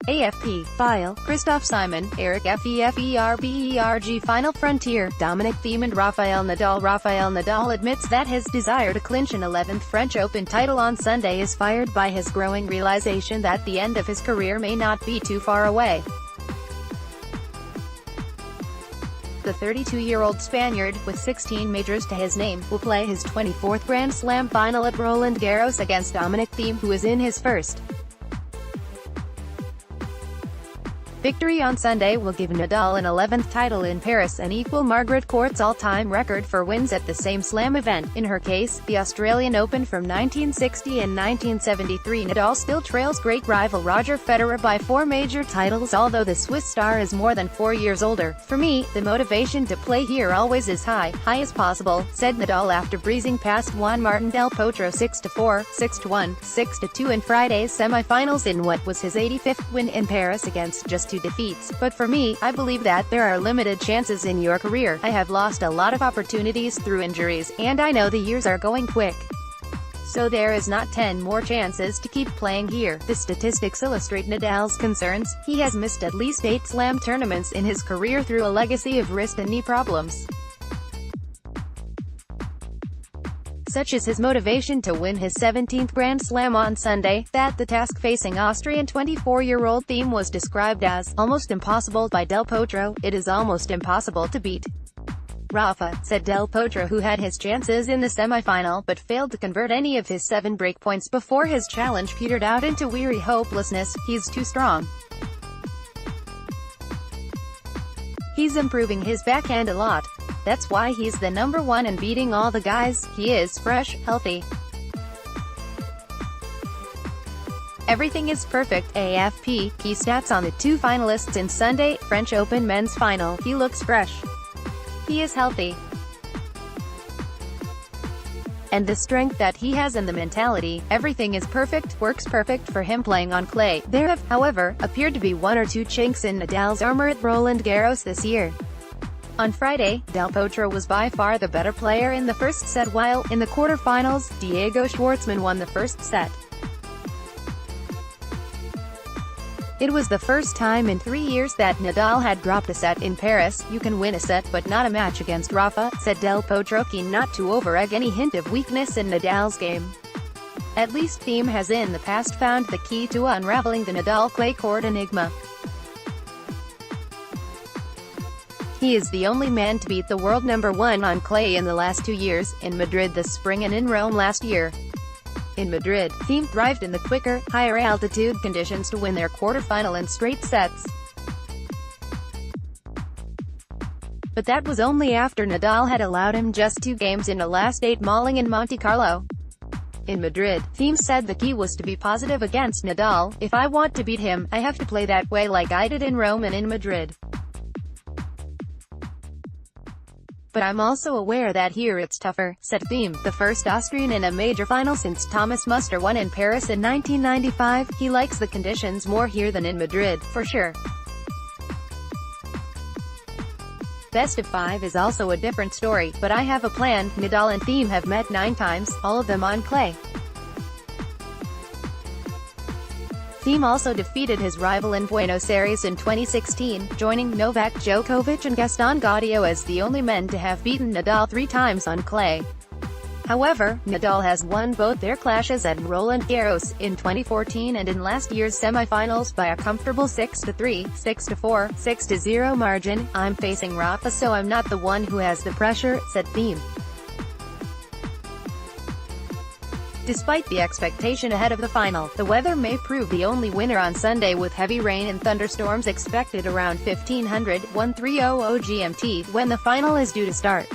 AFP, File, Christophe Simon, Eric FEFERBERG Final Frontier, Dominic Thiem and Rafael Nadal. Rafael Nadal admits that his desire to clinch an 11th French Open title on Sunday is fired by his growing realization that the end of his career may not be too far away. The 32-year-old Spaniard, with 16 majors to his name, will play his 24th Grand Slam final at Roland Garros against Dominic Thiem, who is in his first victory on Sunday will give Nadal an 11th title in Paris and equal Margaret Court's all-time record for wins at the same Slam event. In her case, the Australian Open from 1960 and 1973, Nadal still trails great rival Roger Federer by 4 major titles, although the Swiss star is more than 4 years older. For me, the motivation to play here always is high as possible, said Nadal after breezing past Juan Martín del Potro 6-4, 6-1, 6-2 in Friday's semi-finals in what was his 85th win in Paris against just 2 defeats. But for me, I believe that there are limited chances in your career. I have lost a lot of opportunities through injuries, and I know the years are going quick. So there is not 10 more chances to keep playing here. The statistics illustrate Nadal's concerns. He has missed at least 8 Slam tournaments in his career through a legacy of wrist and knee problems. Such is his motivation to win his 17th Grand Slam on Sunday, that the task facing Austrian 24-year-old Thiem was described as almost impossible by Del Potro. It is almost impossible to beat Rafa, said Del Potro, who had his chances in the semi-final but failed to convert any of his 7 breakpoints before his challenge petered out into weary hopelessness. He's too strong. He's improving his backhand a lot. That's why he's the #1 and beating all the guys. He is fresh, healthy. Everything is perfect. AFP, key stats on the 2 finalists in Sunday French Open men's final. He looks fresh. He is healthy. And the strength that he has and the mentality, everything is perfect, works perfect for him playing on clay. There have, however, appeared to be 1 or 2 chinks in Nadal's armor at Roland Garros this year. On Friday, Del Potro was by far the better player in the first set, while, in the quarterfinals, Diego Schwartzman won the first set. It was the first time in 3 years that Nadal had dropped a set in Paris. You can win a set but not a match against Rafa, said Del Potro, keen not to over-egg any hint of weakness in Nadal's game. At least Thiem has in the past found the key to unraveling the Nadal clay court enigma. He is the only man to beat the world #1 on clay in the last 2 years, in Madrid this spring and in Rome last year. In Madrid, Thiem thrived in the quicker, higher-altitude conditions to win their quarterfinal in straight sets. But that was only after Nadal had allowed him just 2 games in a last 8 mauling in Monte Carlo. In Madrid, Thiem said the key was to be positive against Nadal. If I want to beat him, I have to play that way like I did in Rome and in Madrid. But I'm also aware that here it's tougher, said Thiem, the first Austrian in a major final since Thomas Muster won in Paris in 1995. He likes the conditions more here than in Madrid, for sure. Best of 5 is also a different story, but I have a plan. Nadal and Thiem have met 9 times, all of them on clay. Thiem also defeated his rival in Buenos Aires in 2016, joining Novak Djokovic and Gaston Gaudio as the only men to have beaten Nadal 3 times on clay. However, Nadal has won both their clashes at Roland Garros, in 2014 and in last year's semi-finals, by a comfortable 6-3, 6-4, 6-0 margin. I'm facing Rafa, so I'm not the one who has the pressure, said Thiem. Despite the expectation ahead of the final, the weather may prove the only winner on Sunday, with heavy rain and thunderstorms expected around 1500, 1300 GMT, when the final is due to start.